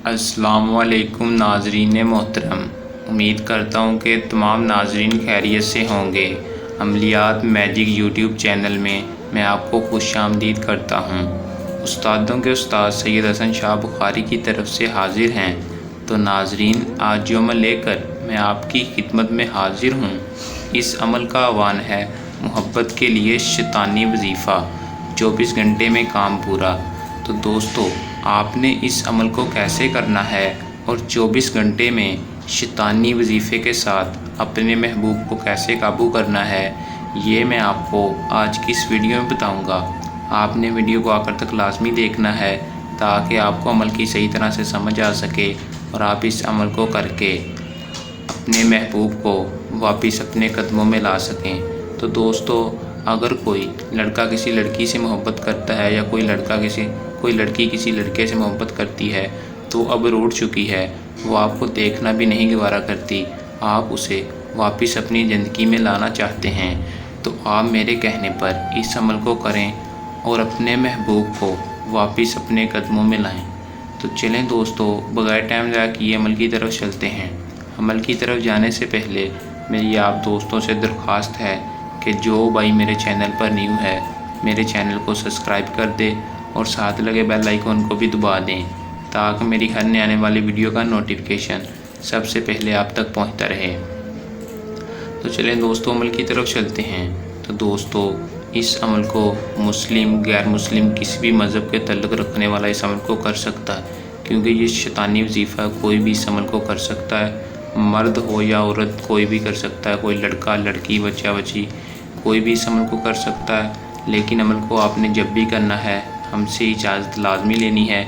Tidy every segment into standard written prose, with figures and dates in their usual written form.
السلام علیکم ناظرین محترم، امید کرتا ہوں کہ تمام ناظرین خیریت سے ہوں گے۔ عملیات میجک یوٹیوب چینل میں میں آپ کو خوش آمدید کرتا ہوں۔ استادوں کے استاد سید حسن شاہ بخاری کی طرف سے حاضر ہیں۔ تو ناظرین، آج جو عمل لے کر میں آپ کی خدمت میں حاضر ہوں، اس عمل کا عنوان ہے محبت کے لیے شیطانی وظیفہ، 24 گھنٹے میں کام پورا۔ تو دوستو، آپ نے اس عمل کو کیسے کرنا ہے اور 24 گھنٹے میں شیطانی وظیفے کے ساتھ اپنے محبوب کو کیسے قابو کرنا ہے، یہ میں آپ کو آج کی اس ویڈیو میں بتاؤں گا۔ آپ نے ویڈیو کو آخر تک لازمی دیکھنا ہے تاکہ آپ کو عمل کی صحیح طرح سے سمجھ آ سکے اور آپ اس عمل کو کر کے اپنے محبوب کو واپس اپنے قدموں میں لا سکیں۔ تو دوستو، اگر کوئی لڑکا کسی لڑکی سے محبت کرتا ہے یا کوئی لڑکی کسی لڑکے سے محبت کرتی ہے تو اب روٹھ چکی ہے، وہ آپ کو دیکھنا بھی نہیں گوارا کرتی، آپ اسے واپس اپنی زندگی میں لانا چاہتے ہیں، تو آپ میرے کہنے پر اس عمل کو کریں اور اپنے محبوب کو واپس اپنے قدموں میں لائیں۔ تو چلیں دوستو، بغیر ٹائم ضائع کیے عمل کی طرف چلتے ہیں۔ عمل کی طرف جانے سے پہلے میری آپ دوستوں سے درخواست ہے کہ جو بھائی میرے چینل پر نیو ہے، میرے چینل کو سبسکرائب کر دے اور ساتھ لگے بیل آئیکن کو بھی دبا دیں تاکہ میری ہر نئے آنے والی ویڈیو کا نوٹیفیکیشن سب سے پہلے آپ تک پہنچتا رہے۔ تو چلیں دوستو، عمل کی طرف چلتے ہیں۔ تو دوستو، اس عمل کو مسلم، غیر مسلم، کسی بھی مذہب کے تعلق رکھنے والا اس عمل کو کر سکتا ہے، کیونکہ یہ شیطانی وظیفہ کوئی بھی اس عمل کو کر سکتا ہے، مرد ہو یا عورت، کوئی بھی کر سکتا ہے، کوئی لڑکا، لڑکی، بچہ، بچی، کوئی بھی اس عمل کو کر سکتا ہے۔ لیکن عمل کو آپ نے جب بھی کرنا ہے، ہم سے اجازت لازمی لینی ہے۔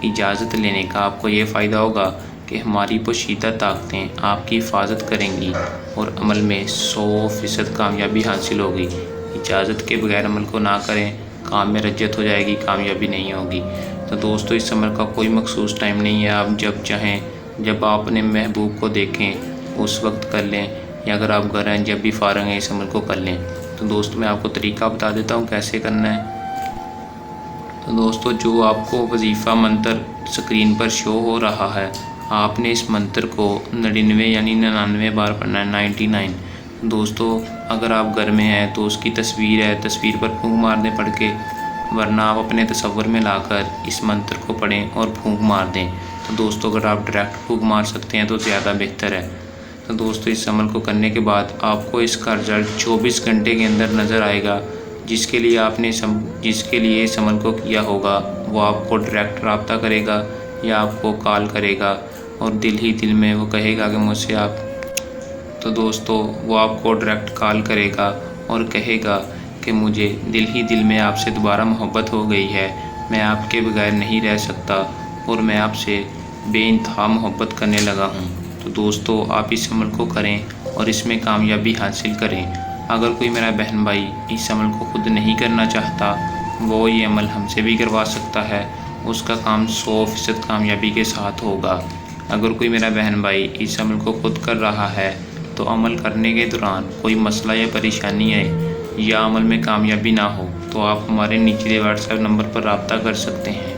اجازت لینے کا آپ کو یہ فائدہ ہوگا کہ ہماری پوشیدہ طاقتیں آپ کی حفاظت کریں گی اور عمل میں 100% کامیابی حاصل ہوگی۔ اجازت کے بغیر عمل کو نہ کریں، کام میں رجت ہو جائے گی، کامیابی نہیں ہوگی۔ تو دوستو، اس عمل کا کوئی مخصوص ٹائم نہیں ہے، آپ جب چاہیں، جب آپ اپنے محبوب کو دیکھیں اس وقت کر لیں، یا اگر آپ گھر ہیں جب بھی فارغ ہیں اس عمل کو کر لیں۔ تو دوستو، میں آپ کو طریقہ بتا دیتا ہوں کیسے کرنا ہے۔ تو دوستو، جو آپ کو وظیفہ منتر سکرین پر شو ہو رہا ہے، آپ نے اس منتر کو 99 یعنی 99 بار پڑھنا ہے، 99۔ دوستو، اگر آپ گھر میں ہیں تو اس کی تصویر ہے، تصویر پر پھونک مار دیں پڑھ کے، ورنہ آپ اپنے تصور میں لا کر اس منتر کو پڑھیں اور پھونک مار دیں۔ تو دوستو، اگر آپ ڈائریکٹ پھونک مار سکتے ہیں تو زیادہ بہتر ہے۔ تو دوستو، اس عمل کو کرنے کے بعد آپ کو اس کا رزلٹ 24 گھنٹے کے اندر نظر آئے گا۔ جس کے لیے اس عمل کو کیا ہوگا وہ آپ کو ڈائریکٹ رابطہ کرے گا یا آپ کو کال کرے گا اور دل ہی دل میں وہ کہے گا کہ مجھ سے آپ، تو دوستو وہ آپ کو ڈائریکٹ کال کرے گا اور کہے گا کہ مجھے دل ہی دل میں آپ سے دوبارہ محبت ہو گئی ہے، میں آپ کے بغیر نہیں رہ سکتا اور میں آپ سے بے انتہا محبت کرنے لگا ہوں۔ تو دوستو، آپ اس عمل کو کریں اور اس میں کامیابی حاصل کریں۔ اگر کوئی میرا بہن بھائی اس عمل کو خود نہیں کرنا چاہتا، وہ یہ عمل ہم سے بھی کروا سکتا ہے، اس کا کام 100% کامیابی کے ساتھ ہوگا۔ اگر کوئی میرا بہن بھائی اس عمل کو خود کر رہا ہے تو عمل کرنے کے دوران کوئی مسئلہ یا پریشانی ہے یا عمل میں کامیابی نہ ہو تو آپ ہمارے نیچے واٹس ایپ نمبر پر رابطہ کر سکتے ہیں۔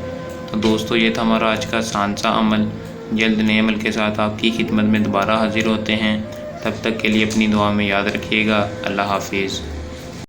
تو دوستو، یہ تھا ہمارا آج کا آسان سا عمل۔ جلد نئے عمل کے ساتھ آپ کی خدمت میں دوبارہ حاضر ہوتے ہیں۔ تب تک کے لیے اپنی دعا میں یاد رکھیے گا۔ اللہ حافظ۔